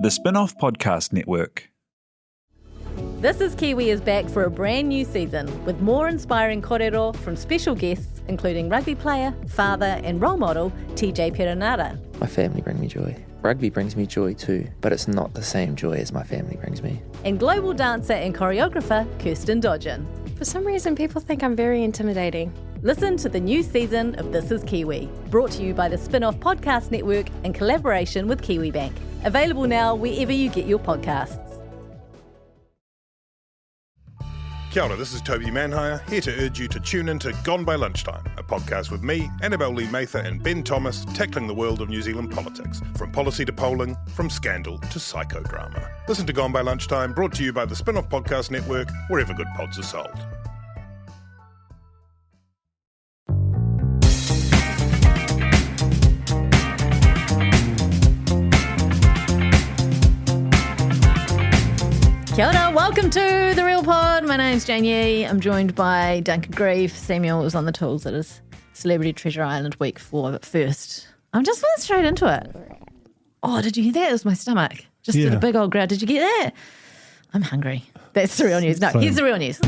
The Spin-off Podcast Network. This is Kiwi is back for a brand new season with more inspiring kōrero from special guests including rugby player, father and role model TJ Perenara. My family bring me joy. Rugby brings me joy too, but it's not the same joy as my family brings me. And global dancer and choreographer Kirsten Dodgen. For some reason, people think I'm very intimidating. Listen to the new season of This is Kiwi, brought to you by the Spin-off Podcast Network in collaboration with KiwiBank. Available now wherever you get your podcasts. Kia ora, this is Toby Manhire, here to urge you to tune in to Gone by Lunchtime, a podcast with me, Annabelle Lee Mather and Ben Thomas, tackling the world of New Zealand politics, from policy to polling, from scandal to psychodrama. Listen to Gone by Lunchtime, brought to you by the Spin-off Podcast Network, wherever good pods are sold. Kia ora, welcome to The Real Pod. My name's Jane Yee. I'm joined by Duncan Grieve. Samuel was on the tools at his Celebrity Treasure Island week 4. But first, I'm just going straight into it. Oh, did you hear that? It was my stomach. Just did a big old growl. Did you get that? I'm hungry. That's the real news. No, here's the real news.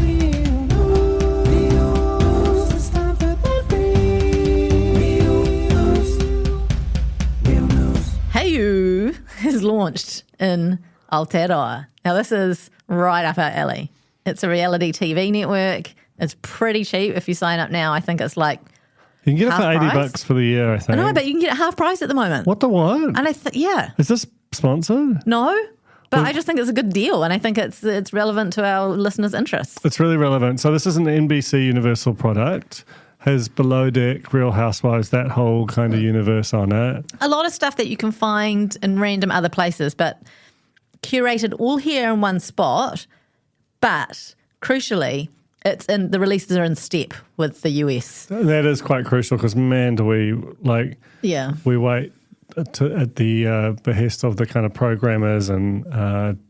Hey You has launched in Aotearoa. Now, this is right up our alley. It's a reality TV network. It's pretty cheap if you sign up now. I think it's like you can get it for $80 $80 for the year, I think. I know, but you can get it half price at the moment. What the what? And yeah. Is this sponsored? No, but I just think it's a good deal, and I think it's relevant to our listeners' interests. It's really relevant. So this is an NBC Universal product. Has Below Deck, Real Housewives, that whole kind of universe on it. A lot of stuff that you can find in random other places, but curated all here in one spot, but crucially, the releases are in step with the US. That is quite crucial because, man, do we we wait at the behest of the kind of programmers and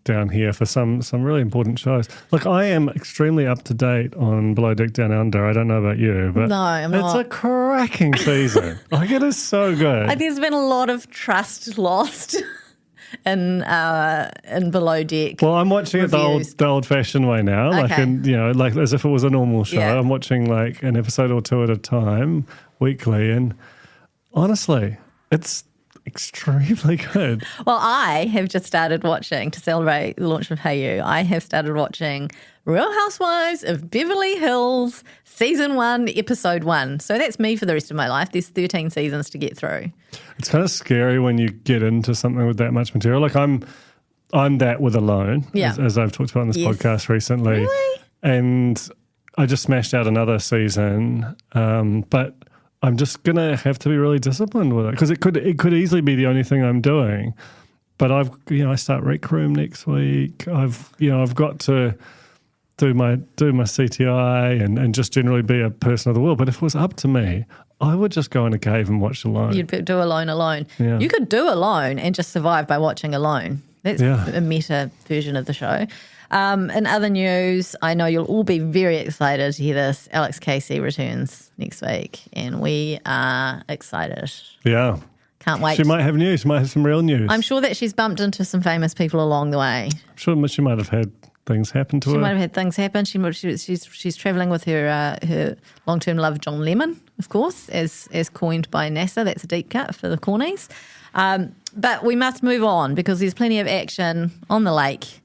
down here for some really important shows. Look, I am extremely up to date on Below Deck Down Under. I don't know about you, but no, I'm not. It's a cracking season. Like, it is so good. There's been a lot of trust lost in Below Deck. Well, I'm watching reviews. it the old-fashioned way now, like as if it was a normal show. Yeah. I'm watching like an episode or two at a time, weekly, and honestly, it's extremely good. Well, I have just started watching, to celebrate the launch of Hey You, I have started watching Real Housewives of Beverly Hills, Season 1, Episode 1. So that's me for the rest of my life. There's 13 seasons to get through. It's kind of scary when you get into something with that much material. Like I'm that with Alone, as I've talked about on this podcast recently. Really? And I just smashed out another season, but I'm just going to have to be really disciplined with it because it could easily be the only thing I'm doing. But I start Rec Room next week. I've got to do my CTI and just generally be a person of the world. But if it was up to me, I would just go in a cave and watch Alone. You'd do Alone. Yeah. You could do Alone and just survive by watching Alone. That's a meta version of the show. In other news, I know you'll all be very excited to hear this. Alex Casey returns next week, and we are excited. Yeah. Can't wait. She might have news. She might have some real news. I'm sure that she's bumped into some famous people along the way. I'm sure she might have had things happen to her. She might have had things happen. She's travelling with her long-term love, John Lemon, of course, as coined by NASA. That's a deep cut for the Cornies. But we must move on because there's plenty of action on the lake.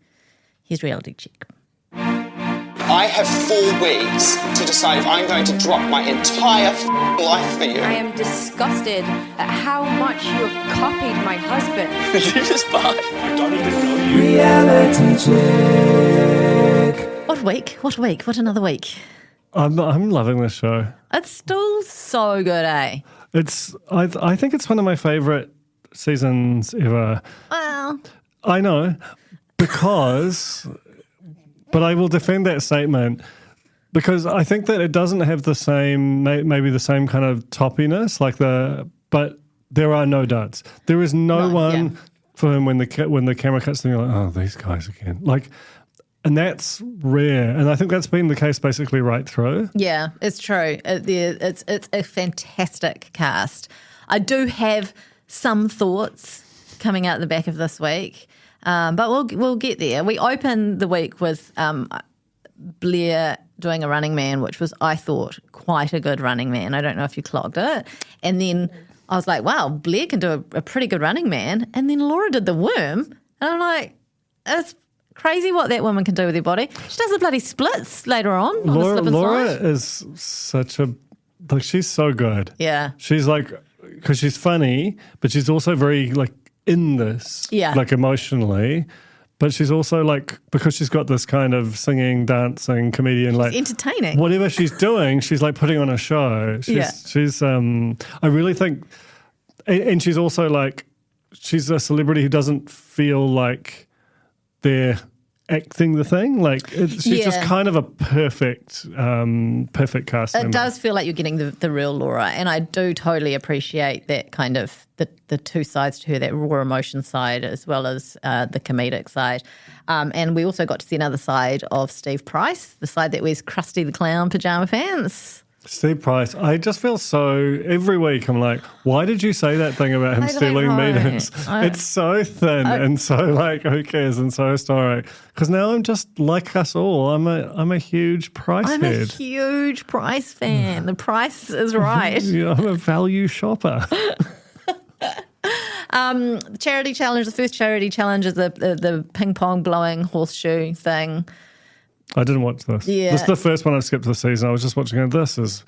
Here's Reality Check. I have 4 weeks to decide if I'm going to drop my entire life for you. I am disgusted at how much you have copied my husband. This part. I don't even know you. Reality Check. What week? What another week? I'm loving this show. It's still so good, eh? I think it's one of my favourite seasons ever. Well, I know. But I will defend that statement because I think that it doesn't have the same, maybe the same kind of toppiness, but there are no duds. There is no one for whom when the camera cuts to them, you're like, oh, these guys again. And that's rare. And I think that's been the case basically right through. Yeah, it's true. It's a fantastic cast. I do have some thoughts coming out the back of this week, but we'll get there. We opened the week with Blair doing a Running Man, which was, I thought, quite a good Running Man. I don't know if you clocked it. And then I was like, wow, Blair can do a pretty good Running Man. And then Laura did the Worm. And I'm like, it's crazy what that woman can do with her body. She does the bloody splits later on the slip and Laura slide. is such a, like, she's so good. Yeah. She's like, because she's funny, but she's also very, like, in this, like, emotionally. But she's also like, because she's got this kind of singing, dancing, comedian, like entertaining. Whatever she's doing, she's like putting on a show. She's I really think, and she's also like, she's a celebrity who doesn't feel like they're acting the thing. Like she's just kind of a perfect cast member. It does feel like you're getting the real Laura, and I do totally appreciate that kind of the two sides to her, that raw emotion side as well as the comedic side. And we also got to see another side of Steve Price, the side that wears Krusty the Clown pajama pants. Steve Price, I just feel so, every week I'm like, why did you say that thing about him stealing meetings? It's so thin and so like, who cares, and so historic. Because now I'm just like us all. I'm a huge Price head. I'm a huge Price fan. The price is right. Yeah, I'm a value shopper. The charity challenge, the first charity challenge is the ping pong blowing horseshoe thing. I didn't watch this. Yeah. This is the first one I've skipped this season. I was just watching it. This is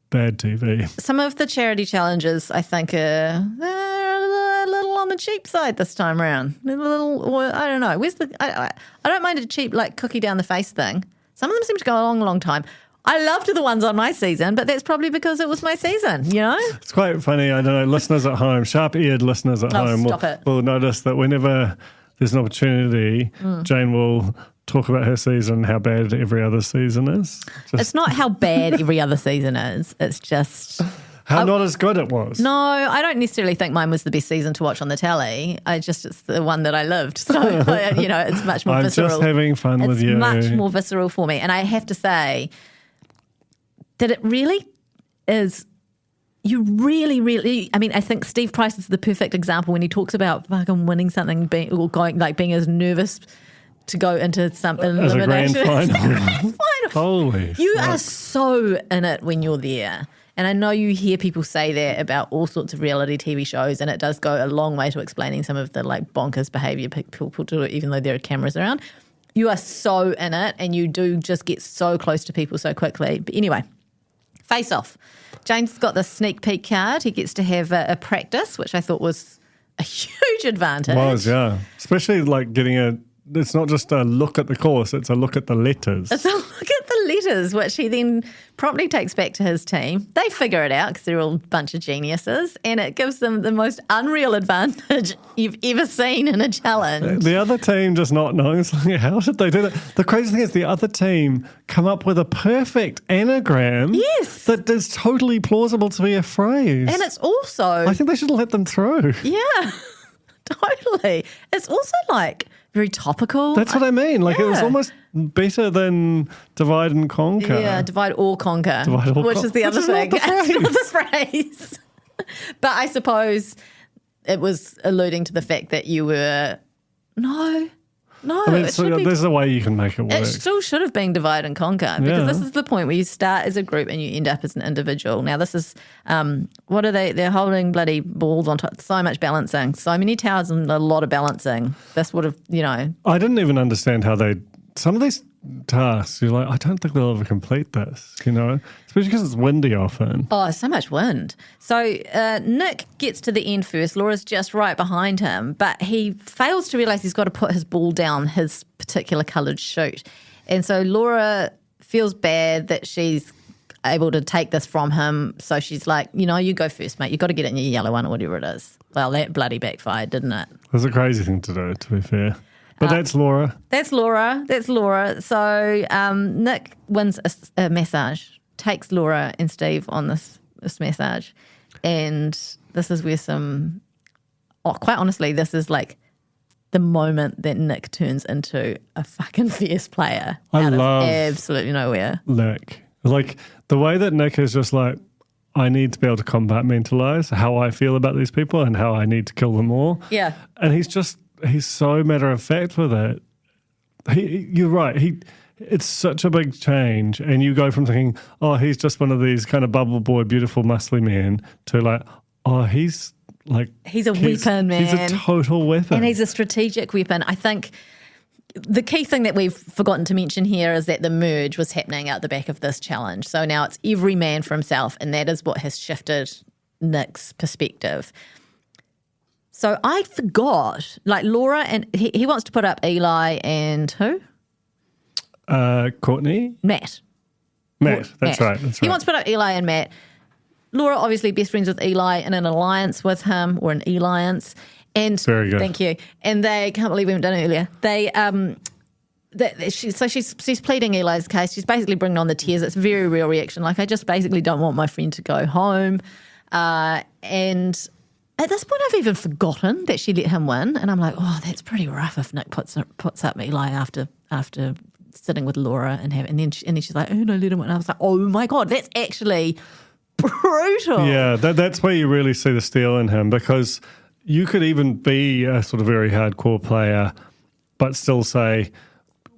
bad TV. Some of the charity challenges, I think, are a little on the cheap side this time around. A little, I don't know. I don't mind a cheap, like, cookie down the face thing. Some of them seem to go a long, long time. I loved the ones on my season, but that's probably because it was my season, you know? It's quite funny. I don't know, listeners at home, sharp-eared listeners at home will notice that whenever there's an opportunity, Jane will talk about her season, how bad every other season is. It's not how bad every other season is. It's just how not as good it was. No, I don't necessarily think mine was the best season to watch on the telly. It's the one that I lived. So, you know, it's much more visceral. I'm just having fun with you. It's much more visceral for me. And I have to say that it really is. You really, really, I mean, I think Steve Price is the perfect example when he talks about fucking winning something, being as nervous to go into some as elimination. A grand final. Holy you fuck. are so in it when you're there. And I know you hear people say that about all sorts of reality TV shows, and it does go a long way to explaining some of the like bonkers behaviour people do, even though there are cameras around. You are so in it, and you do just get so close to people so quickly. But anyway, face off. James got the sneak peek card. He gets to have a practice, which I thought was a huge advantage. Yeah. Especially like getting it's not just a look at the course, it's a look at the letters. It's a look at the letters, which he then promptly takes back to his team. They figure it out because they're all a bunch of geniuses, and it gives them the most unreal advantage you've ever seen in a challenge. The other team just not knowing, it's like, how did they do that? The crazy thing is the other team come up with a perfect anagram that is totally plausible to be a phrase. And it's also... I think they should let them through. Yeah, totally. It's also like... very topical. That's what I mean. Like, it was almost better than divide and conquer. Yeah, divide or conquer, which is the other thing. It's not the phrase. But I suppose it was alluding to the fact that you were... No, I mean, there's a way you can make it work. It still should have been divide and conquer, because this is the point where you start as a group and you end up as an individual. Now, this is, what are they? They're holding bloody balls on top. So much balancing. So many towers and a lot of balancing. This would have, you know. I didn't even understand how some of these tasks, you're like, I don't think they'll ever complete this, you know, especially because it's windy often. Oh, so much wind. So Nick gets to the end first. Laura's just right behind him, but he fails to realise he's got to put his ball down his particular coloured chute. And so Laura feels bad that she's able to take this from him. So she's like, you know, you go first, mate. You've got to get it in your yellow one or whatever it is. Well, that bloody backfired, didn't it? It was a crazy thing to do, to be fair. But that's Laura. That's Laura. So Nick wins a massage, takes Laura and Steve on this massage. And this is where quite honestly, this is like the moment that Nick turns into a fucking fierce player out of absolutely nowhere. Nick. Like the way that Nick is just like, I need to be able to compartmentalize how I feel about these people and how I need to kill them all. Yeah. And he's so matter of fact with it. You're right. It's such a big change. And you go from thinking, oh, he's just one of these kind of bubble boy, beautiful, muscly men to like, oh, he's a weapon, man. He's a total weapon. And he's a strategic weapon. I think the key thing that we've forgotten to mention here is that the merge was happening out the back of this challenge. So now it's every man for himself, and that is what has shifted Nick's perspective. So I forgot, like Laura, and he wants to put up Eli and who? Courtney? Matt. That's right. He wants to put up Eli and Matt. Laura, obviously best friends with Eli and in an alliance with him, or an alliance. And very good. Thank you. And they can't believe we haven't done it earlier. She's pleading Eli's case. She's basically bringing on the tears. It's a very real reaction. Like, I just basically don't want my friend to go home. And at this point, I've even forgotten that she let him win. And I'm like, oh, that's pretty rough if Nick puts up Eli after sitting with Laura and then she's like, oh no, let him win. And I was like, oh my God, that's actually brutal. Yeah, that's where you really see the steel in him, because you could even be a sort of very hardcore player but still say,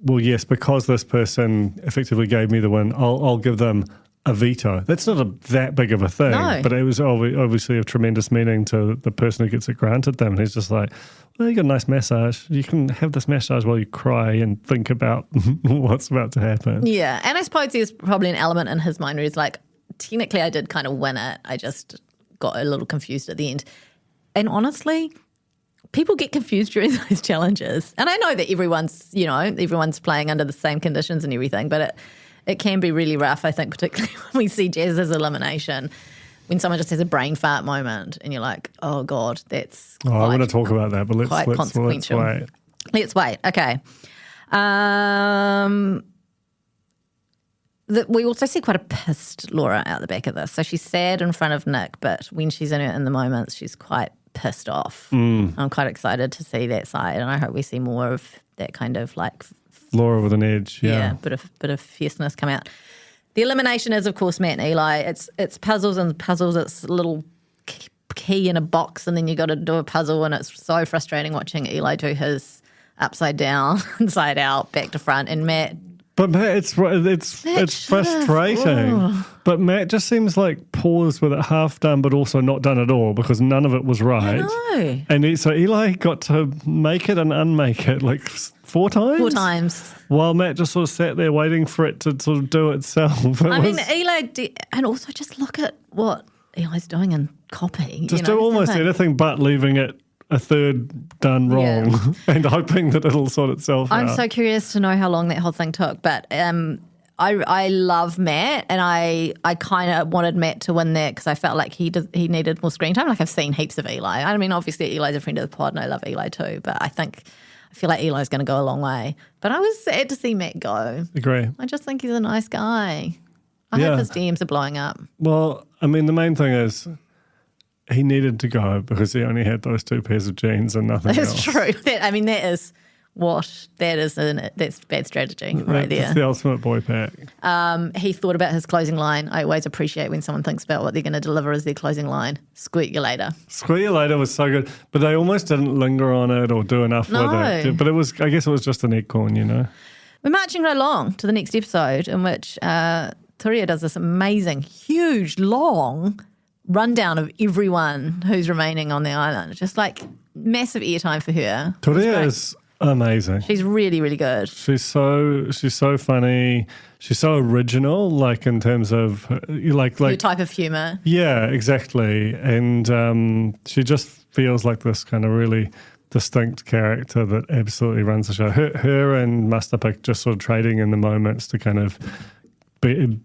well, yes, because this person effectively gave me the win, I'll give them a veto. That's not that big of a thing, but it was obviously of tremendous meaning to the person who gets it granted them. And he's just like, well, you got a nice massage. You can have this massage while you cry and think about what's about to happen. Yeah, and I suppose there's probably an element in his mind where he's like, technically I did kind of win it. I just got a little confused at the end. And honestly, people get confused during those challenges. And I know that everyone's playing under the same conditions and everything, but it can be really rough, I think, particularly when we see Jazz's elimination, when someone just has a brain fart moment and you're like, oh, God, that's I want to talk about that, but let's wait. Let's wait. Okay. We also see quite a pissed Laura out the back of this. So she's sad in front of Nick, but when she's in the moments, she's quite pissed off. I'm quite excited to see that side, and I hope we see more of that kind of like Laura with an edge. Yeah, bit of fierceness come out. The elimination is, of course, Matt and Eli. It's puzzles and puzzles. It's a little key in a box, and then you got to do a puzzle, and it's so frustrating watching Eli do his upside down, inside out, back to front, and Matt. But Matt, it's frustrating. Oh. But Matt just seems like paused with it half done, but also not done at all, because none of it was right. I know. And so Eli got to make it and unmake it like 4 times? 4 times. While Matt just sort of sat there waiting for it to sort of do itself. Eli, and also just look at what Eli's doing and copy. Just do almost anything but leaving it a third done wrong and hoping that it'll sort itself out. I'm so curious to know how long that whole thing took, but I love Matt, and I kind of wanted Matt to win that because I felt like he needed more screen time. Like, I've seen heaps of Eli. I mean, obviously Eli's a friend of the pod and I love Eli too, but I feel like Eli's going to go a long way. But I was sad to see Matt go. Agree. I just think he's a nice guy. I hope his DMs are blowing up. Well, I mean, the main thing is he needed to go because he only had those 2 pairs of jeans and nothing else. That's true. That's bad strategy right there. That's the ultimate boy pack. He thought about his closing line. I always appreciate when someone thinks about what they're going to deliver as their closing line. Squirt you later. Squirt you later was so good, but they almost didn't linger on it or do enough with it. But I guess it was just an acorn, We're marching right along to the next episode, in which Turia does this amazing, huge, long rundown of everyone who's remaining on the island. Just like massive airtime for her. Turia is amazing. She's really, really good. She's so funny. She's so original, like in terms of like your type of humor. Yeah, exactly. And she just feels like this kind of really distinct character that absolutely runs the show. Her and Mustap are just sort of trading in the moments to kind of be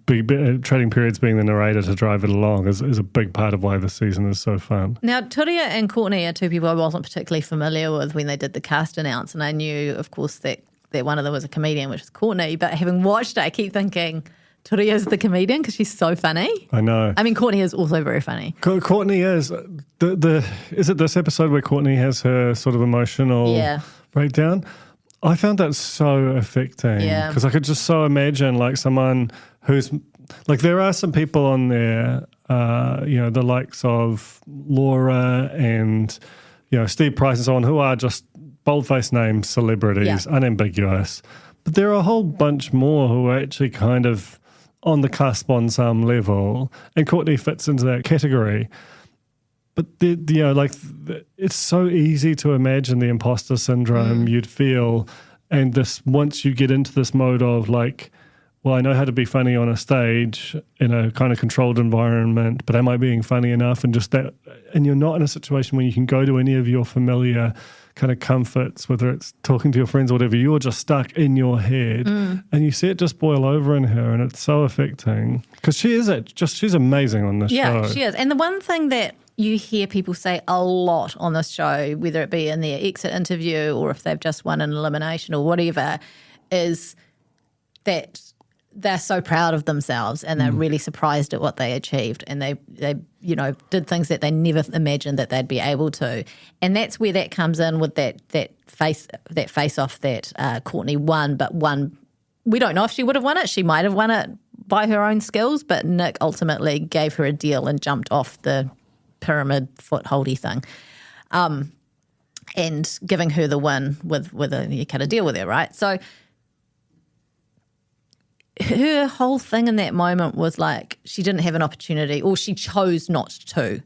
trading periods, being the narrator to drive it along is a big part of why this season is so fun. Now, Turia and Courtney are 2 people I wasn't particularly familiar with when they did the cast announce, and I knew, of course, that one of them was a comedian, which is Courtney, but having watched it, I keep thinking Turia's the comedian because she's so funny. I know. I mean, Courtney is also very funny. Courtney is. Is it this episode where Courtney has her sort of emotional breakdown? I found that so affecting because I could just so imagine like someone who's like, there are some people on there the likes of Laura and, Steve Price and so on, who are just bold-faced names, celebrities, unambiguous. But there are a whole bunch more who are actually kind of on the cusp on some level, and Courtney fits into that category. But it's so easy to imagine the imposter syndrome you'd feel, and this once you get into this mode of like, well, I know how to be funny on a stage in a kind of controlled environment, but am I being funny enough? And just that, and you're not in a situation where you can go to any of your familiar kind of comforts, whether it's talking to your friends or whatever. You're just stuck in your head, and you see it just boil over in her, and it's so affecting because she's amazing on this show. Yeah, she is. And the one thing that you hear people say a lot on this show, whether it be in their exit interview or if they've just won an elimination or whatever, is that they're so proud of themselves and they're really surprised at what they achieved, and they did things that they never imagined that they'd be able to. And that's where that comes in with that face off that Courtney won, but we don't know if she would have won it. She might have won it by her own skills, but Nick ultimately gave her a deal and jumped off the pyramid footholdy thing, and giving her the win with you cut a deal with her, right? So her whole thing in that moment was like she didn't have an opportunity, or she chose not to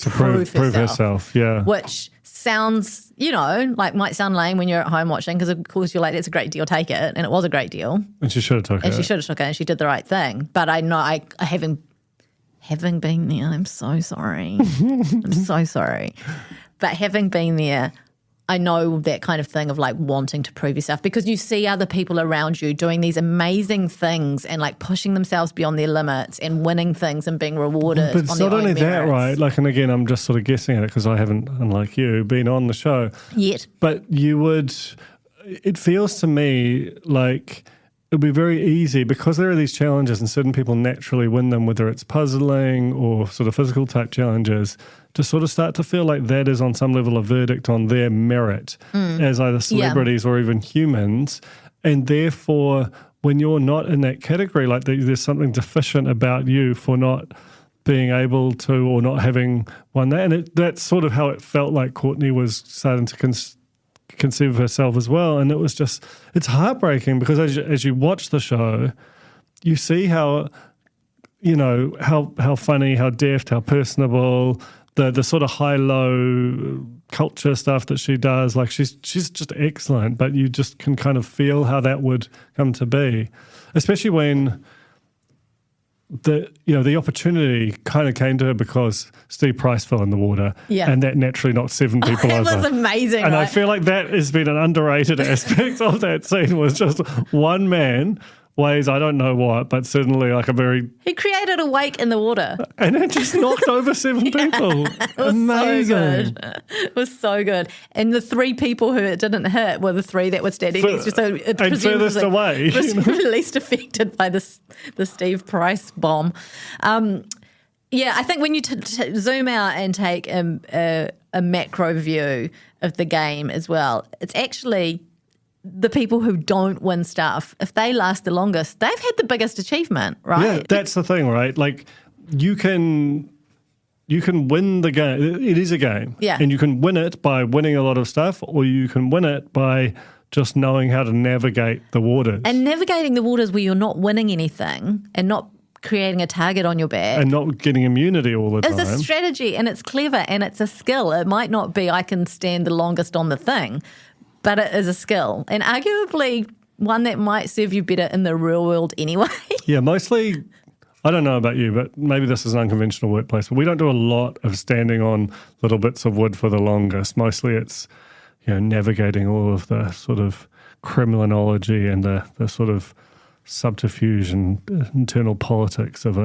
prove herself. Yeah, which sounds, like might sound lame when you're at home watching, because of course you're like, that's a great deal, take it, and it was a great deal, and she should have took it, and she did the right thing. But I know, I having been there, I'm so sorry. I'm so sorry. But having been there, I know that kind of thing of like wanting to prove yourself, because you see other people around you doing these amazing things and like pushing themselves beyond their limits and winning things and being rewarded. But it's not only that, right? Like, and again, I'm just sort of guessing at it because I haven't, unlike you, been on the show yet. But it feels to me like it'll be very easy, because there are these challenges and certain people naturally win them, whether it's puzzling or sort of physical type challenges, to sort of start to feel like that is on some level a verdict on their merit as either celebrities or even humans. And therefore, when you're not in that category, like there's something deficient about you for not being able to, or not having won that. And that's sort of how it felt like Courtney was starting to conceive of herself as well. And it was just, it's heartbreaking, because as you watch the show, you see how, how funny, how deft, how personable, the sort of high-low culture stuff that she does. Like she's just excellent, but you just can kind of feel how that would come to be, especially when the opportunity kind of came to her because Steve Price fell in the water, and that naturally knocked 7 people over. That was amazing, and right? I feel like that has been an underrated aspect of that scene, was just one man weighs I don't know what, but certainly like he created a wake in the water, and it just knocked over 7 people. It was amazing. So good. It was so good. And the 3 people who it didn't hit were the 3 that were standing next to, so it and furthest away, least affected by the Steve Price bomb. I think when you zoom out and take a macro view of the game as well, it's actually the people who don't win stuff, if they last the longest, they've had the biggest achievement, right? Yeah, that's the thing, right? Like you can win the game. It is a game. Yeah. And you can win it by winning a lot of stuff, or you can win it by just knowing how to navigate the waters. And navigating the waters where you're not winning anything and not creating a target on your back. And not getting immunity all the time. It's a strategy, and it's clever, and it's a skill. It might not be I can stand the longest on the thing, but it is a skill, and arguably one that might serve you better in the real world anyway. Yeah, mostly, I don't know about you, but maybe this is an unconventional workplace, but we don't do a lot of standing on little bits of wood for the longest. Mostly it's, navigating all of the sort of criminology and the sort of subterfuge and internal politics of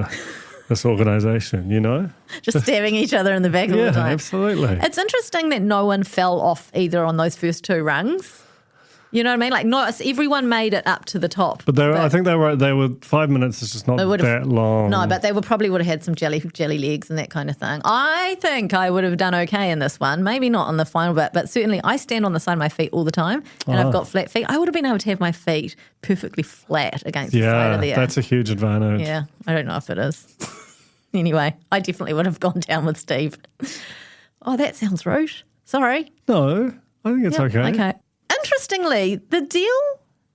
this organisation, Just staring each other in the back all the time. Yeah, absolutely. It's interesting that no one fell off either on those first 2 rungs. You know what I mean? Like, not everyone made it up to the top. But I think they were 5 minutes. It's just not that long. No, but they probably would have had some jelly legs and that kind of thing. I think I would have done okay in this one. Maybe not on the final bit, but certainly I stand on the side of my feet all the time, and I've got flat feet. I would have been able to have my feet perfectly flat against the side of the that's a huge advantage. Yeah, I don't know if it is. Anyway, I definitely would have gone down with Steve. Oh, that sounds rude. Sorry. No, I think it's Yeah, okay. Okay. Interestingly, the deal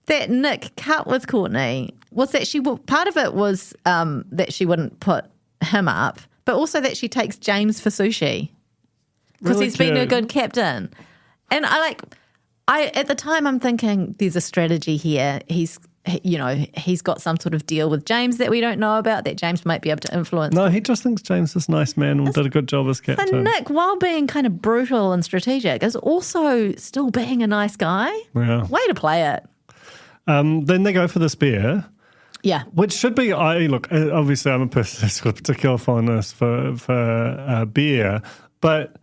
that Nick cut with Courtney was that part of it was that she wouldn't put him up, but also that she takes James for sushi because Really he's been a cute. good captain. And at the time I'm thinking there's a strategy here. He's got some sort of deal with James that we don't know about that James might be able to influence. No, he just thinks James is a nice man and did a good job as captain. And Nick, while being kind of brutal and strategic, is also still being a nice guy. Yeah. Way to play it. Then they go for the spear. Yeah. Which should be, obviously I'm a person who's got a particular fondness for beer, but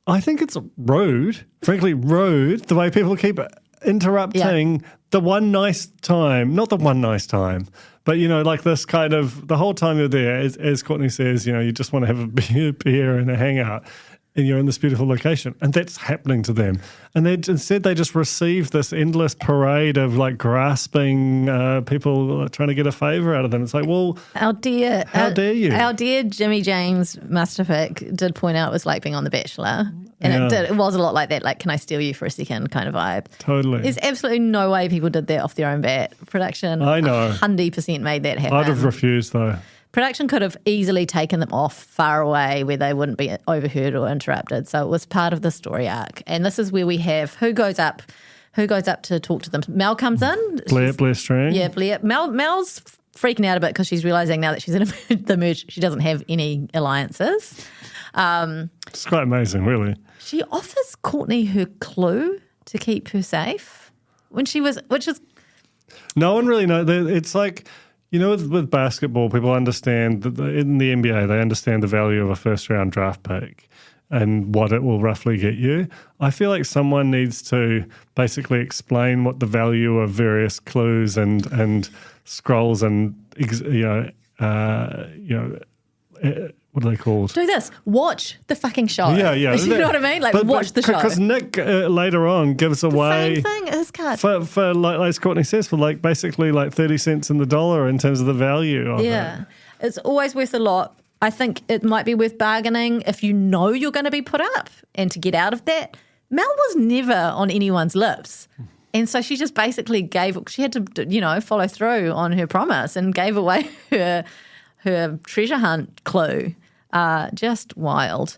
I think it's rude, frankly rude, the way people keep interrupting the one nice time, not the one nice time, but, like this kind of, the whole time you're there, as Courtney says, you just want to have a beer and a hangout. And you're in this beautiful location, and that's happening to them. And instead they just receive this endless parade of grasping people trying to get a favour out of them. It's like, well, how dare you? Our dear Jimmy James Masterpick did point out it was like being on The Bachelor. And it was a lot like that, like, can I steal you for a second kind of vibe. Totally. There's absolutely no way people did that off their own bat. Production, I know. 100% made that happen. I'd have refused though. Production could have easily taken them off far away where they wouldn't be overheard or interrupted. So it was part of the story arc. And this is where we have who goes up to talk to them. Mel comes in. Blair Strang. Yeah, Blair. Mel's freaking out a bit because she's realising now that she's in the merge, she doesn't have any alliances. It's quite amazing, really. She offers Courtney her clue to keep her safe which is... No one really knows. It's like... with basketball, people understand that in the NBA, they understand the value of a first-round draft pick and what it will roughly get you. I feel like someone needs to basically explain what the value of various clues and scrolls and what are they called? Do this. Watch the fucking show. Yeah. You know what I mean? Watch the show. Because Nick later on gives away... Same thing as cut. For like Courtney says, for basically 30 cents in the dollar in terms of the value of it. Yeah. It's always worth a lot. I think it might be worth bargaining if you know you're going to be put up. And to get out of that, Mel was never on anyone's lips. And so she just basically she had to, follow through on her promise and gave away her treasure hunt clue. Just wild.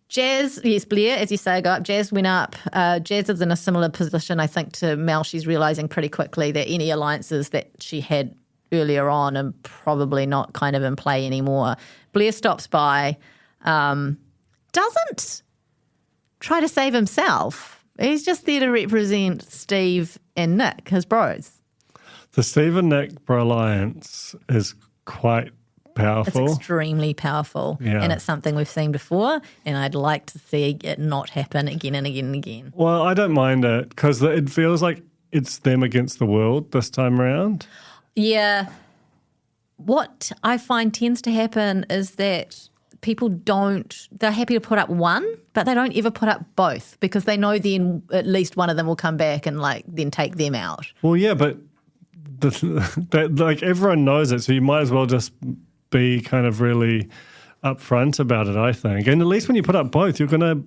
Jazz, yes, Blair, as you say, go up. Jazz went up. Jazz is in a similar position, I think, to Mel. She's realising pretty quickly that any alliances that she had earlier on are probably not kind of in play anymore. Blair stops by, doesn't try to save himself. He's just there to represent Steve and Nick, his bros. The Steve and Nick bro alliance is quite powerful. It's extremely powerful. Yeah. And it's something we've seen before, and I'd like to see it not happen again and again and again. Well, I don't mind it because it feels like it's them against the world this time around. Yeah. What I find tends to happen is that people they're happy to put up one, but they don't ever put up both because they know then at least one of them will come back and then take them out. Well, yeah, but everyone knows it, so you might as well just be kind of really upfront about it, I think. And at least when you put up both, you're going to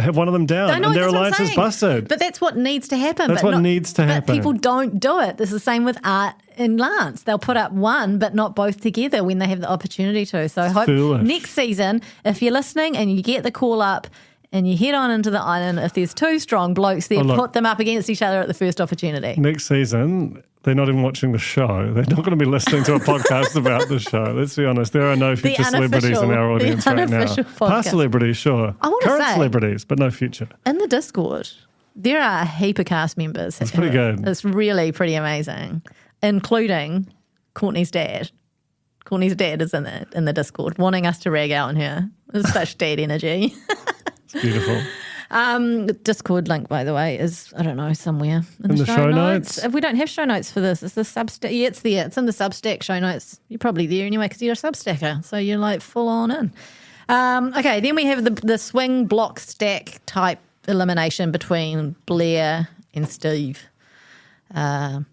have one of them down and their alliance is busted. But that's what needs to happen. That's what needs to happen. But people don't do it. This is the same with Art and Lance. They'll put up one, but not both together when they have the opportunity to. So I hope next season, if you're listening and you get the call up and you head on into the island, if there's two strong blokes there, put them up against each other at the first opportunity. Next season, they're not even watching the show. They're not going to be listening to a podcast about the show. Let's be honest. There are no future celebrities in our audience right now. Past celebrities, sure. Current celebrities, but no future. In the Discord, there are a heap of cast members. It's pretty good. It's really pretty amazing, including Courtney's dad. Courtney's dad is in the Discord, wanting us to rag out on her. It's such dad energy. It's beautiful. The Discord link, by the way, is, I don't know, somewhere in the show notes. If we don't have show notes for this, it's the Substack. Yeah, it's there. It's in the Substack show notes. You're probably there anyway because you're a Substacker, so you're full on in. Okay, then we have the swing block stack type elimination between Blair and Steve. And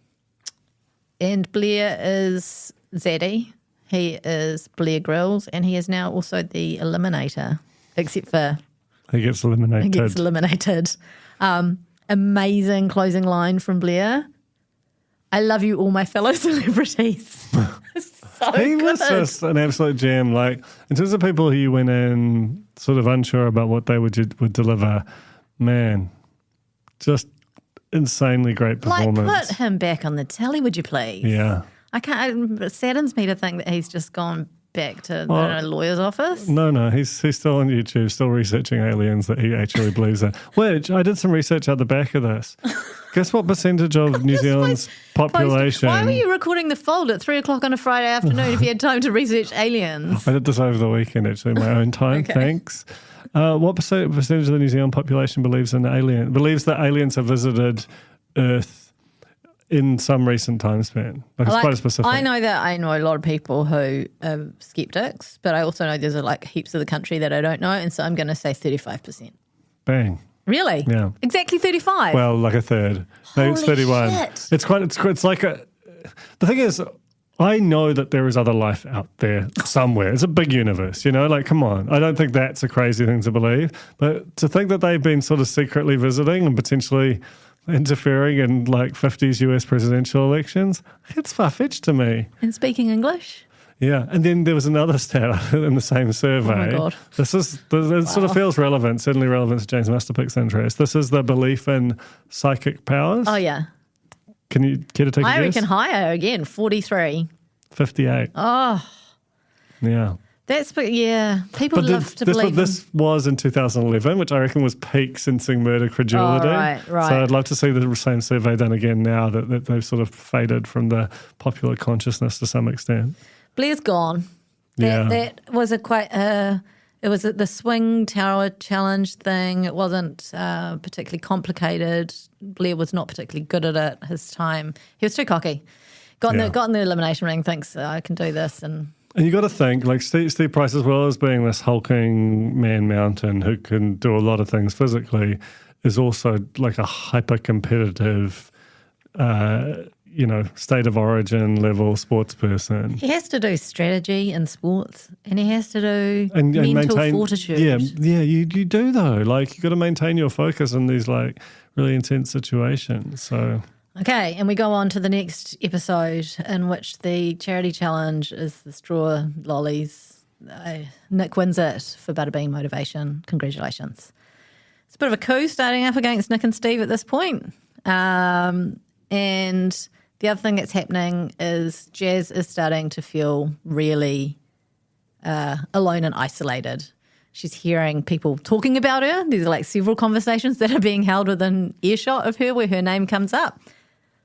Blair is zaddy. He is Blair Grills, and he is now also the Eliminator, except for He gets eliminated. he gets eliminated. Amazing closing line from Blair. I love you, all my fellow celebrities. So He good. was just an absolute gem. Like, in terms of people who you went in sort of unsure about what they would deliver, man, just insanely great performance. Like, put him back on the telly, would you please? Yeah. I can't. It saddens me to think that he's just gone back to the lawyer's office. No, he's still on YouTube, still researching aliens that he actually believes in. Which, I did some research out the back of this. Guess what percentage of New Zealand's population... Why were you recording the fold at 3 o'clock on a Friday afternoon if you had time to research aliens? I did this over the weekend, actually, my own time. Okay. Thanks. What percentage of the New Zealand population believes that aliens have visited Earth in some recent time span? Like, it's quite specific. I know a lot of people who are skeptics, but I also know there's like heaps of the country that I don't know, and so I'm going to say 35%. Bang. Really? Yeah. Exactly 35. Well, like a third. No, it's Holy 31. shit. It's like a... The thing is, I know that there is other life out there somewhere. It's a big universe, you know? Like, come on. I don't think that's a crazy thing to believe. But to think that they've been sort of secretly visiting and potentially interfering in like 50s US presidential elections, it's far-fetched to me. And speaking English? Yeah, and then there was another stat in the same survey. Oh my God. This sort of feels relevant, certainly relevant to James Masterpick's interest. This is the belief in psychic powers. Oh, yeah. Can you care to take a I guess? reckon higher again, 43. 58. Oh, Yeah. People love to believe in. This was in 2011, which I reckon was peak sensing murder credulity. Oh, right. So I'd love to see the same survey done again now that they've sort of faded from the popular consciousness to some extent. Blair's gone. Yeah. That was it was the swing tower challenge thing. It wasn't particularly complicated. Blair was not particularly good at it his time. He was too cocky. Got in the elimination ring, thinks I can do this. And you got to think, like Steve Price, as well as being this hulking man mountain who can do a lot of things physically, is also like a hyper-competitive, state of origin level sports person. he has to do strategy in sports, and he has to do And mental maintain fortitude. Yeah, you do though. Like, you got to maintain your focus in these like really intense situations. So Okay, and we go on to the next episode in which the charity challenge is the straw lollies. Nick wins it for Butterbean Motivation. Congratulations. It's a bit of a coup starting up against Nick and Steve at this point. And the other thing that's happening is Jazz is starting to feel really alone and isolated. She's hearing people talking about her. There's like several conversations that are being held within earshot of her where her name comes up.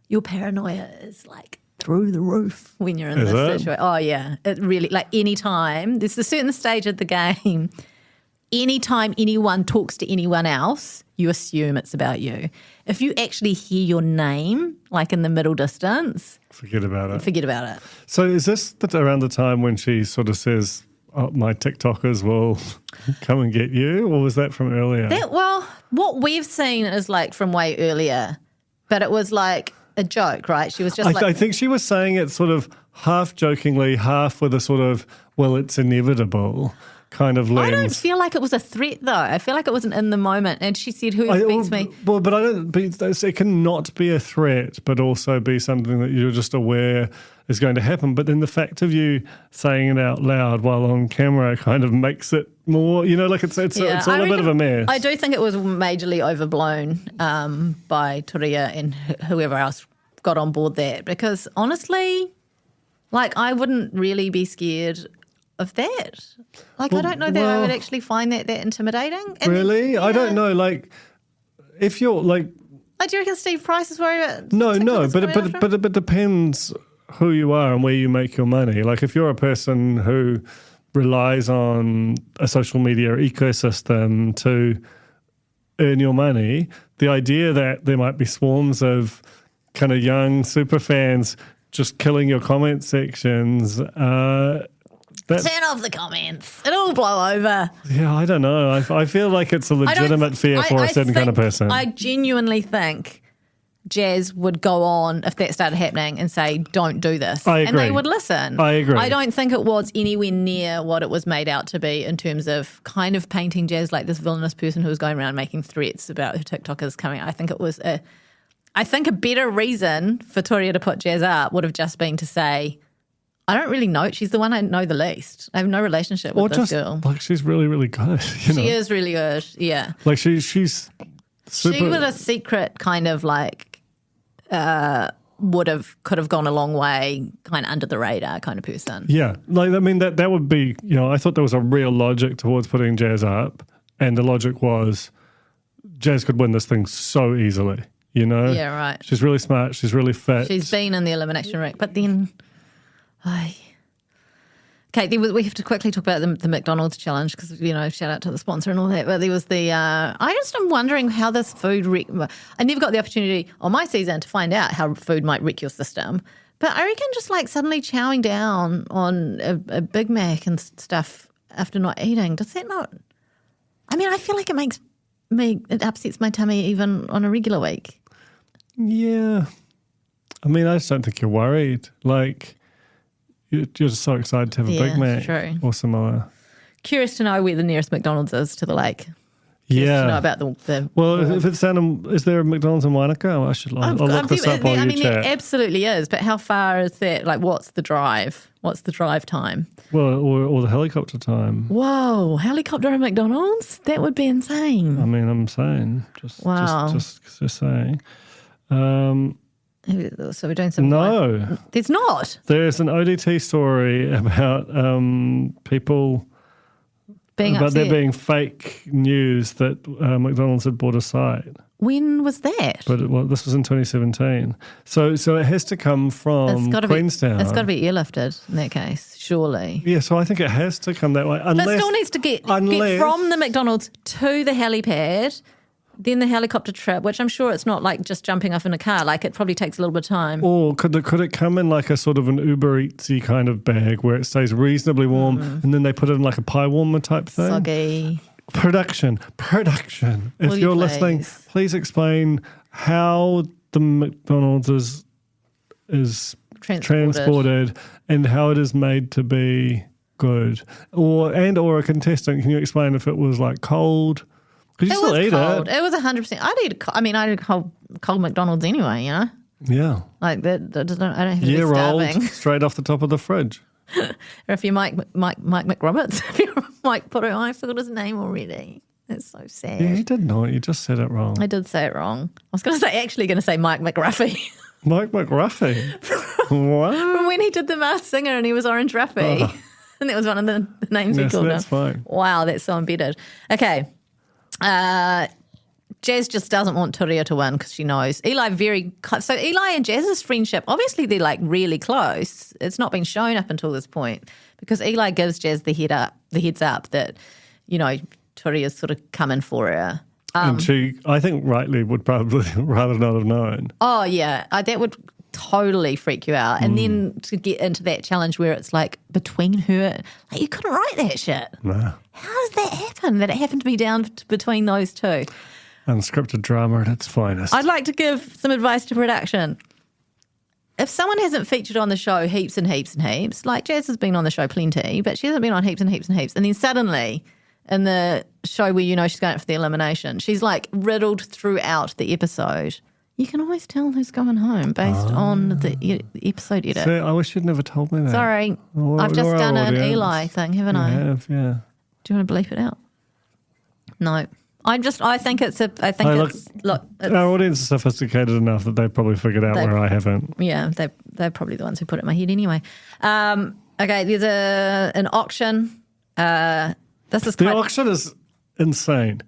Your paranoia is like through the roof when you're in this situation. Oh, yeah. It really, like anytime, there's a certain stage of the game, anytime anyone talks to anyone else, you assume it's about you. If you actually hear your name, like in the middle distance, forget about it. So is this around the time when she sort of says, oh, my TikTokers will come and get you? Or was that from earlier? Well, what we've seen is like from way earlier, but it was like a joke, right? She was just I think she was saying it sort of half jokingly, half with a sort of, well, it's inevitable kind of lens. I don't feel like it was a threat, though. I feel like it wasn't in the moment. And she said, who beats me? Well, but I don't. It cannot be a threat, but also be something that you're just aware is going to happen. But then the fact of you saying it out loud while on camera kind of makes it more, like it's all a bit of a mess. I do think it was majorly overblown by Turia and whoever else got on board that, because honestly, like, I wouldn't really be scared of that. Like, I don't know that I would actually find that intimidating. And really? I don't know. Like, if you're like... do you reckon Steve Price is worried about... No, but it depends who you are and where you make your money. Like, if you're a person who relies on a social media ecosystem to earn your money, the idea that there might be swarms of kind of young super fans just killing your comment sections... Turn off the comments. It'll blow over. Yeah, I don't know. I feel like it's a legitimate fear for a certain kind of person. I genuinely think Jazz would go on if that started happening and say, don't do this. I agree. And they would listen. I agree. I don't think it was anywhere near what it was made out to be in terms of kind of painting Jazz like this villainous person who was going around making threats about her TikTokers coming. I think it was a better reason for Toria to put Jazz up would have just been to say, I don't really know. She's the one I know the least. I have no relationship with this girl. Like, she's really, really good. She is really good, yeah. Like, she's super. She was a secret kind of like, could have gone a long way, kind of under the radar kind of person. Yeah. Like, I mean, that would be, I thought there was a real logic towards putting Jazz up. And the logic was Jazz could win this thing so easily, Yeah, right. She's really smart. She's really fit. She's been in the elimination ring. But then, okay, we have to quickly talk about the McDonald's challenge because, shout out to the sponsor and all that. But there was I'm wondering how this food I never got the opportunity on my season to find out how food might wreck your system. But I reckon just like suddenly chowing down on a Big Mac and stuff after not eating, does that not? I mean, I feel like it upsets my tummy even on a regular week. Yeah. I mean, I just don't think you're worried. Like, you're just so excited to have a Big Mac or Samoa. Curious to know where the nearest McDonald's is to the lake. Yeah. To know about the well, if it's down is there a McDonald's in Wanaka? I'll look this up while you chat. There absolutely is, but how far is that? Like, what's the drive? What's the drive time? Well, or the helicopter time. Whoa, helicopter at McDonald's? That would be insane. I mean, I'm saying. Just saying. So we're doing some. No. There's not. There's an ODT story about people being upset. there being fake news that McDonald's had bought a site. When was that? But this was in 2017. So it has to come from Queenstown. It's got to be airlifted in that case, surely. Yeah, so I think it has to come that way. But it still needs to get from the McDonald's to the helipad, then the helicopter trip, which I'm sure it's not like just jumping off in a car. Like, it probably takes a little bit of time. Or could it come in like a sort of an Uber Eatsy kind of bag where it stays reasonably warm and then they put it in like a pie warmer type thing? Soggy. Production. If you're listening, please explain how the McDonald's is transported and how it is made to be good. Or a contestant, can you explain if it was like cold? Because you still eat cold. it. It was 100%. I'd eat cold McDonald's anyway, Yeah. Like that doesn't. I don't have to be starving. Rolled straight off the top of the fridge. Or if you're Mike McRoberts, if you're Mike Potter, I forgot his name already. That's so sad. Yeah, you did not. You just said it wrong. I did say it wrong. I was going to say Mike McRuffy. Mike McRuffy. What? From when he did The Masked Singer and he was Orange Ruffy. Oh. And that was one of the names he called him. That's fine. Wow, that's so embedded. Okay. Jazz just doesn't want Toria to win because she knows. So Eli and Jazz's friendship, obviously they're like really close. It's not been shown up until this point because Eli gives Jazz the heads up that, Toria's sort of coming for her. And she, I think rightly, would probably rather not have known. Oh, yeah. That would totally freak you out. And then to get into that challenge where it's like between her, like you couldn't write that shit. No. How does that happen? That it happened to be down between those two? Unscripted drama at its finest. I'd like to give some advice to production. If someone hasn't featured on the show heaps and heaps and heaps, like Jazz has been on the show plenty, but she hasn't been on heaps and heaps and heaps, and then suddenly in the show where she's going for the elimination, she's like riddled throughout the episode. You can always tell who's going home based on the episode edit. See, I wish you'd never told me that. Sorry, I've just done an Eli thing, haven't I? You have, yeah. Do you want to bleep it out? No. I think it's our audience is sophisticated enough that they've probably figured out where I haven't. Yeah, they're probably the ones who put it in my head anyway. Okay, there's an auction. The auction is insane.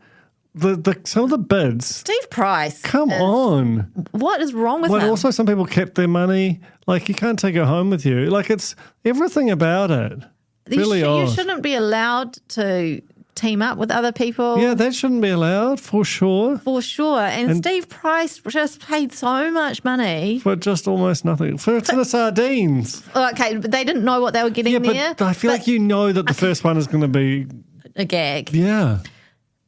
Some of the bids. Steve Price. Come on. What is wrong with him? Also, some people kept their money. Like, you can't take it home with you. Like, it's everything about it. Really odd. You shouldn't be allowed to team up with other people. Yeah, that shouldn't be allowed, for sure. For sure. And Steve Price just paid so much money. For just almost nothing. For the sardines. Okay, but they didn't know what they were getting there. But I feel like that the first one is going to be a gag. Yeah.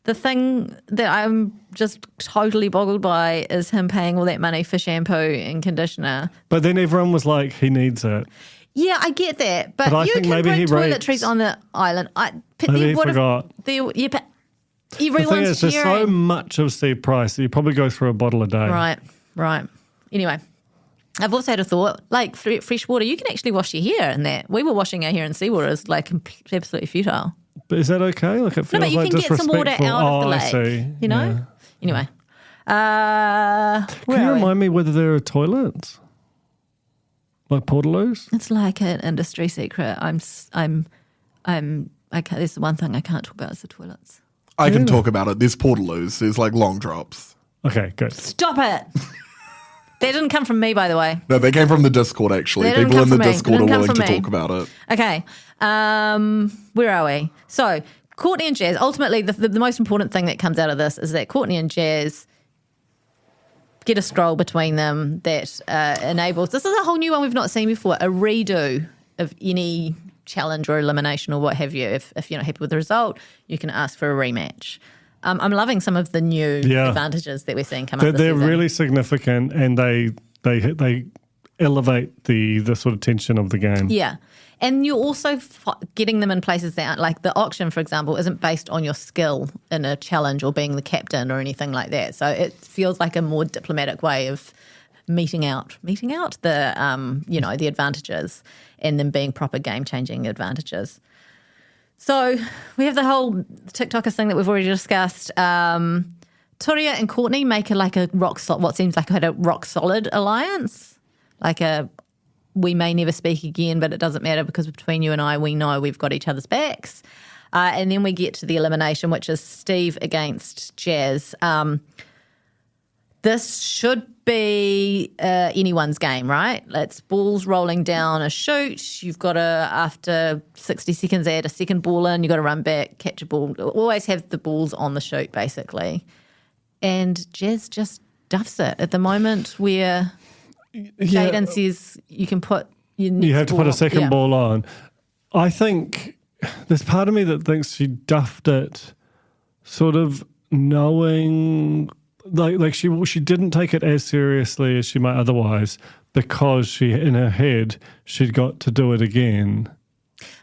The thing that I'm just totally boggled by is him paying all that money for shampoo and conditioner. But then everyone was like, he needs it. Yeah, I get that, but I you think can maybe bring he toiletries rates. on the island. Maybe he forgot. But The thing everyone's is, there's so sharing. much of Steve Price that you probably go through a bottle a day. Right. Anyway, I've also had a thought, like fresh water, you can actually wash your hair in that. We were washing our hair in seawater. It's like absolutely futile. But is that okay? Like it feels No, but you like can get some water disrespectful. out of the lake. I see. You know? Yeah. Anyway. Can you remind me whether there are toilets? Like portaloos? It's like an industry secret. Okay, there's the one thing I can't talk about is the toilets. I can talk about it. There's portaloos. There's like long drops. Okay, good. Stop it. That didn't come from me, by the way. No, they came from the Discord, actually. They didn't People in come the from me. Discord They are didn't come willing to from me. talk about it. Okay. Where are we? So, Courtney and Jazz, ultimately, the most important thing that comes out of this is that Courtney and Jazz get a scroll between them that enables, this is a whole new one we've not seen before, a redo of any challenge or elimination or what have you. If you're not happy with the result, you can ask for a rematch. I'm loving some of the new advantages that we're seeing come up this They're season. really significant, and they elevate the sort of tension of the game. Yeah. And you're also getting them in places that aren't, like the auction, for example, isn't based on your skill in a challenge or being the captain or anything like that. So it feels like a more diplomatic way of meeting out the the advantages and them being proper game-changing advantages. So we have the whole TikTokers thing that we've already discussed. Turia and Courtney make what seems like a rock solid alliance, like we may never speak again, but it doesn't matter because between you and I, we know we've got each other's backs. And then we get to the elimination, which is Steve against Jazz. This should be anyone's game, right? It's balls rolling down a chute. You've got to, after 60 seconds, add a second ball in. You've got to run back, catch a ball. Always have the balls on the chute, basically. And Jazz just duffs it at the moment where Jaden says you can put your next You have to put a second yeah. ball on. I think there's part of me that thinks she duffed it sort of knowing like she didn't take it as seriously as she might otherwise because she in her head she'd got to do it again.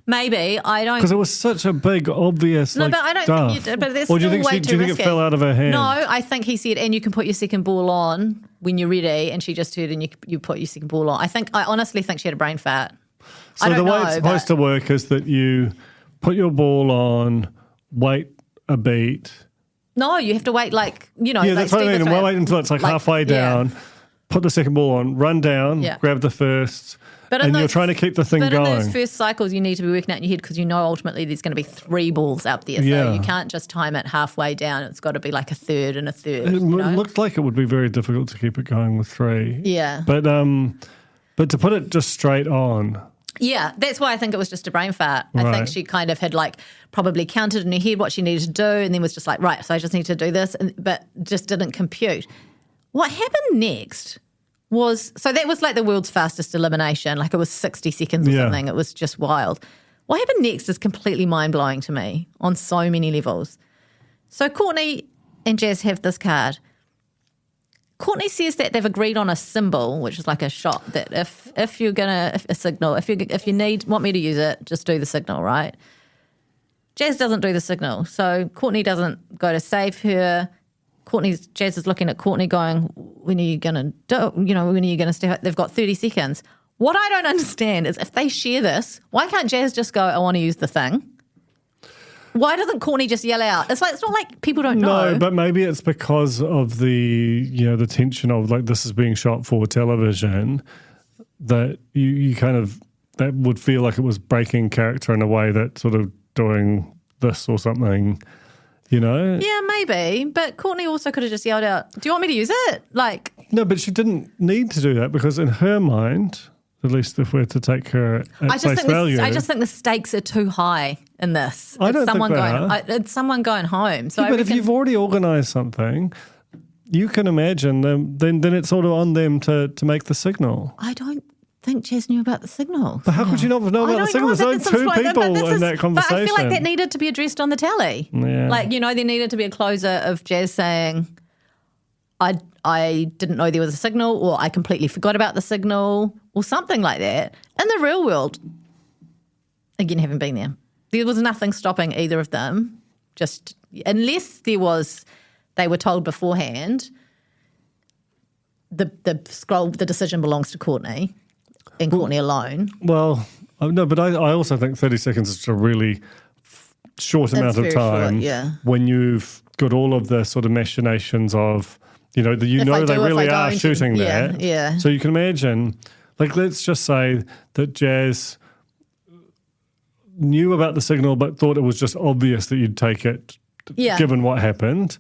Maybe I don't Because it was such a big, obvious. No, like, but I don't duff. think you did. But that's Or do still you think way do too you think risky. it fell out of her hand? No, I think he said, and you can put your second ball on when you're ready, and she just heard, and you put your second ball on. I honestly think she had a brain fart. So I don't the way know, it's supposed to work is that you put your ball on, wait a beat. No, you have to wait Yeah, like that's what I mean. And wait until it's like halfway down. Yeah. Put the second ball on, run down, grab the first, and you're trying to keep the thing but going. in those first cycles, you need to be working out in your head because you know ultimately there's going to be 3 balls up there. So Yeah. you can't just time it halfway down. It's got to be like a third and a third. It you know? looked like it would be very difficult to keep it going with 3. Yeah. But to put it just straight on. Yeah, that's why I think it was just a brain fart. I think Right. she kind of had like probably counted in her head what she needed to do and then was just like, right, so I just need to do this, but just didn't compute. What happened next was, so that was like the world's fastest elimination. Like it was 60 seconds or something. It was just wild. What happened next is completely mind-blowing to me on so many levels. So Courtney and Jazz have this card. Courtney says that they've agreed on a symbol, which is like a shot, that if you're gonna a signal, if you want me to use it, just do the signal, right? Jazz doesn't do the signal, so Courtney doesn't go to save her. Jazz is looking at Courtney, going, "When are you gonna do? When are you gonna step?" They've got 30 seconds. What I don't understand is if they share this, why can't Jazz just go, "I want to use the thing"? Why doesn't Courtney just yell out? It's not like people don't know. No, but maybe it's because of the the tension of like this is being shot for television that you kind of that would feel like it was breaking character in a way that sort of doing this or something, Yeah, maybe. But Courtney also could have just yelled out, "Do you want me to use it?" Like, no, but she didn't need to do that because in her mind, at least if we're to take her at face value, I just think the stakes are too high in this. I don't think they are. It's someone going home. So but if you've already organised something, you can imagine them. Then it's sort of on them to make the signal. I don't think Jez knew about the signal. But how could you not know about the signal? There's only two people in that conversation. But I feel like that needed to be addressed on the telly. Yeah. Like, there needed to be a closer of Jez saying, I didn't know there was a signal, or I completely forgot about the signal, or something like that. In the real world, again, haven't been there was nothing stopping either of them, just unless they were told beforehand the decision belongs to Courtney and Courtney alone. Well, no, but I also think 30 seconds is a really short amount of time when you've got all of the sort of machinations of, they really are shooting that. Yeah. So you can imagine, like, let's just say that Jazz knew about the signal but thought it was just obvious that you'd take it given what happened,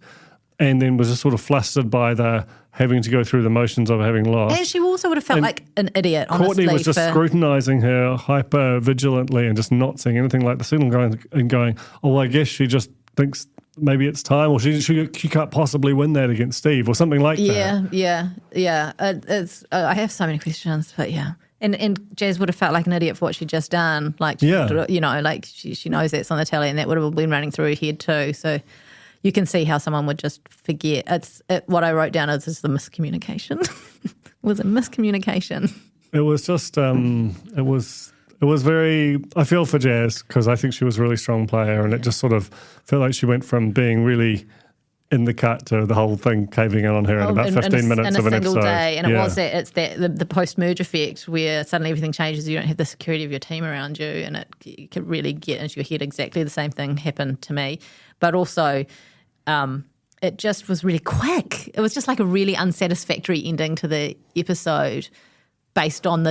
and then was just sort of flustered by the having to go through the motions of having lost. And she also would have felt like an idiot, honestly. Courtney was just scrutinising her hyper vigilantly and just not seeing anything like the signal going, oh, I guess she just thinks maybe it's time, or she can't possibly win that against Steve, or something like that. Yeah. I have so many questions, but yeah. And Jaz would have felt like an idiot for what she'd just done. Like, she knows that's on the telly, and that would have been running through her head too. So you can see how someone would just forget. What I wrote down is the miscommunication. It was a miscommunication. It was just, it was very, I feel for Jaz, because I think she was a really strong player, and it just sort of felt like she went from being really in the cut to the whole thing caving in on her in about 15 minutes of an episode. In a single day. And it's the post-merge effect where suddenly everything changes. You don't have the security of your team around you, and it can really get into your head. Exactly the same thing happened to me. But also, it just was really quick. It was just like a really unsatisfactory ending to the episode based on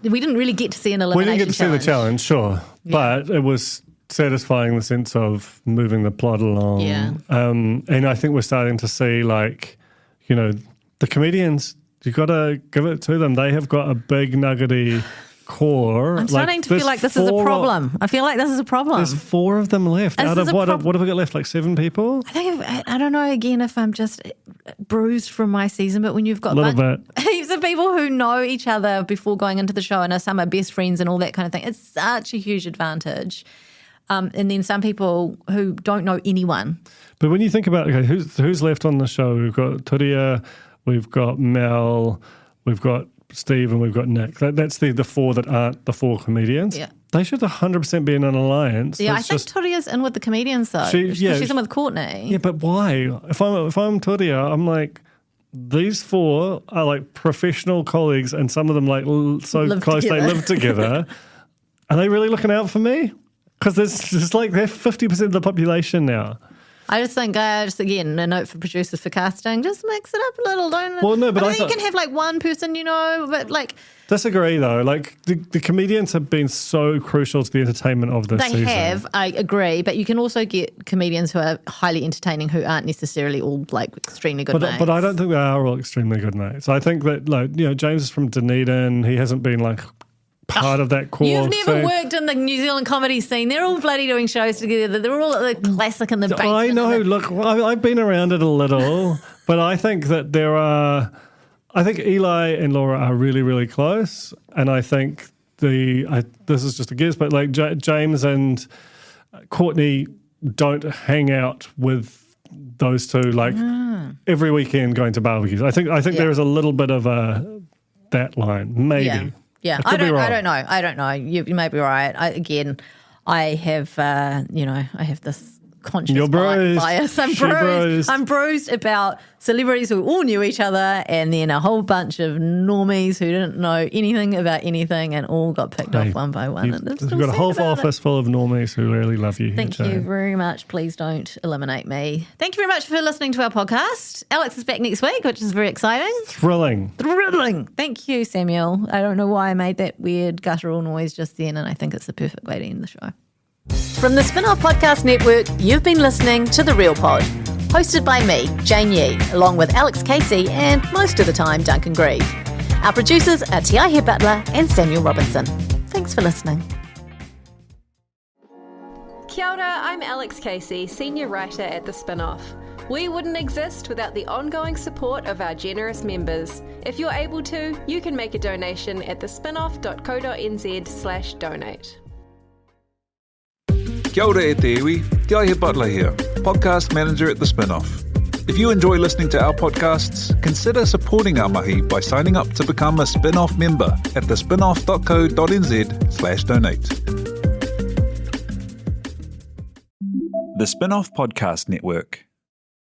we didn't really get to see an elimination challenge. We didn't get to see the challenge, sure. Yeah. But it was satisfying in the sense of moving the plot along. Yeah. And I think we're starting to see, like, the comedians, you've got to give it to them. They have got a big nuggety core. I'm starting to feel like this is a problem. I feel like this is a problem. There's 4 of them left. Out of what have we got left? Like 7 people? I don't know, again, if I'm just bruised from my season, but when you've got heaps of people who know each other before going into the show and some are best friends and all that kind of thing, it's such a huge advantage. And then some people who don't know anyone. But when you think about, okay, who's left on the show? We've got Turia, we've got Mel, we've got Steve, and we've got Nick. That's the 4 that aren't the 4 comedians. Yeah. They should 100% be in an alliance. Yeah, I think Turia's in with the comedians, though. She's in with Courtney. Yeah, but why? If I'm Turia, I'm like, these 4 are like professional colleagues, and some of them like so close they live together. Are they really looking out for me? Because there's like they're 50% of the population now. I just think, again, a note for producers for casting, just mix it up a little, don't. Well, no, but I think you can have like one person, but like. Disagree though. Like the comedians have been so crucial to the entertainment of this season. They have, I agree, but you can also get comedians who are highly entertaining who aren't necessarily all like extremely good mates. But I don't think they are all extremely good mates. I think that James is from Dunedin. He hasn't been like part of that core. You've never worked in the New Zealand comedy scene. They're all bloody doing shows together. They're all at the classic in the basement. I know. Look, I've been around it a little, but I think that I think Eli and Laura are really, really close, and I think this is just a guess, but like James and Courtney don't hang out with those two like every weekend going to barbecues. I think there is a little bit of that line, maybe. Yeah, I don't know. You may be right. I have this conscious bias. I'm bruised about celebrities who all knew each other, and then a whole bunch of normies who didn't know anything about anything and all got picked off one by one. You've got a whole office full of normies who really love you. Thank you very much. Please don't eliminate me. Thank you very much for listening to our podcast. Alex is back next week, which is very exciting. Thrilling. Thank you, Samuel. I don't know why I made that weird guttural noise just then, and I think it's the perfect way to end the show. From the Spin-Off Podcast Network, you've been listening to The Real Pod, hosted by me, Jane Yee, along with Alex Casey and, most of the time, Duncan Grieve. Our producers are T.I. Butler and Samuel Robinson. Thanks for listening. Kia ora, I'm Alex Casey, Senior Writer at The Spin-Off. We wouldn't exist without the ongoing support of our generous members. If you're able to, you can make a donation at thespinoff.co.nz/donate. Kia ora e te iwi, Te Aihe Butler here, podcast manager at The Spinoff. If you enjoy listening to our podcasts, consider supporting our mahi by signing up to become a Spinoff member at thespinoff.co.nz/donate. The Spinoff Podcast Network.